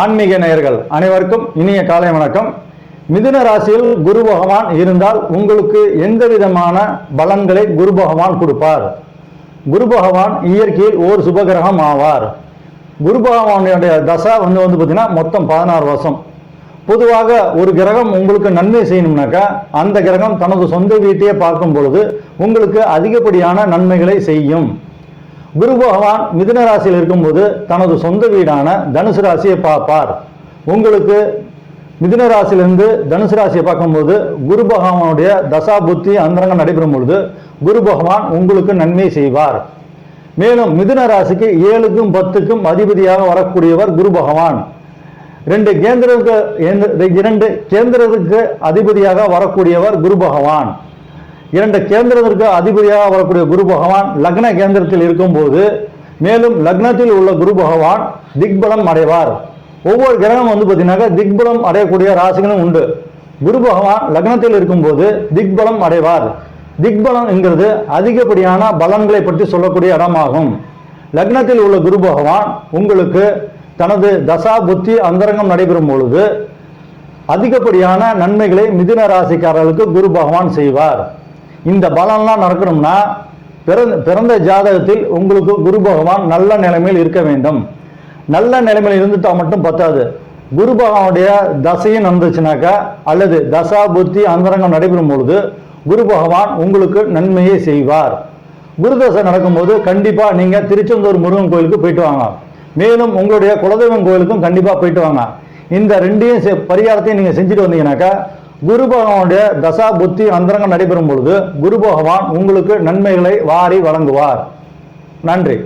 ஆன்மீக நேயர்கள் அனைவருக்கும் இனிய காலை வணக்கம். மிதுன ராசியில் குரு பகவான் இருந்தால் உங்களுக்கு எந்த விதமான பலன்களை குரு பகவான் கொடுப்பார்? குரு பகவான் இயற்கையில் ஓர் சுபகிரகம் ஆவார். குரு பகவானுடைய தசா வந்து பார்த்தீங்கன்னா மொத்தம் 16 வருஷம். பொதுவாக ஒரு கிரகம் உங்களுக்கு நன்மை செய்யணும்னாக்கா அந்த கிரகம் தனது சொந்த வீட்டையே பார்க்கும் பொழுது உங்களுக்கு அதிகப்படியான நன்மைகளை செய்யும். குரு பகவான் மிதுன ராசியில் இருக்கும்போது தனது சொந்த வீடான தனுசு ராசியை பார்ப்பார். உங்களுக்கு மிதுன ராசியிலிருந்து தனுசு ராசியை பார்க்கும்போது குரு பகவானுடைய தசா புத்தி அந்தரங்கம் நடைபெறும் பொழுது குரு பகவான் உங்களுக்கு நன்மை செய்வார். மேலும் மிதுன ராசிக்கு 7க்கும் 10க்கும் அதிபதியாக வரக்கூடியவர் குரு பகவான். 2 கேந்திரத்துக்கு அதிபதியாக வரக்கூடியவர் குரு பகவான். 2 கேந்திரத்திற்கு அதிபதியாக வரக்கூடிய குரு பகவான் லக்ன கேந்திரத்தில் இருக்கும்போது மேலும் லக்னத்தில் உள்ள குரு பகவான் திக்பலம் அடைவார். ஒவ்வொரு கிரகம் வந்து பார்த்தீங்கன்னாக்கா திக்பலம் அடையக்கூடிய ராசிகளும் உண்டு. குரு பகவான் லக்னத்தில் இருக்கும்போது திக்பலம் அடைவார். திக்பலம் என்கிறது அதிகப்படியான பலன்களை பற்றி சொல்லக்கூடிய இடமாகும். லக்னத்தில் உள்ள குரு பகவான் உங்களுக்கு தனது தசா புத்தி அந்தரங்கம் நடைபெறும் பொழுது அதிகப்படியான நன்மைகளை மிதுன ராசிக்காரர்களுக்கு குரு பகவான் செய்வார். இந்த பலன்லாம் நடக்கணும்னா பிறந்த ஜாதகத்தில் உங்களுக்கு குரு பகவான் நல்ல நிலைமையில் இருக்க வேண்டும். நல்ல நிலைமையில் இருந்துட்டா மட்டும் பத்தாது. குரு பகவானுடைய தசையும் நடந்துச்சுனாக்கா அல்லது தசா புத்தி அந்தரங்கம் நடைபெறும் பொழுது குரு பகவான் உங்களுக்கு நன்மையை செய்வார். குரு தசை நடக்கும்போது கண்டிப்பாக நீங்கள் திருச்செந்தூர் முருகன் கோயிலுக்கு போயிட்டு வாங்க. மேலும் உங்களுடைய குலதெய்வம் கோயிலுக்கும் கண்டிப்பாக போயிட்டு வாங்க. இந்த 2 பரிகாரத்தையும் நீங்கள் செஞ்சுட்டு வந்தீங்கன்னாக்கா குரு பகவானுடைய தசா புத்தி அந்தரங்கம் நடைபெறும் பொழுது குரு பகவான் உங்களுக்கு நன்மைகளை வாரி வழங்குவார். நன்றி.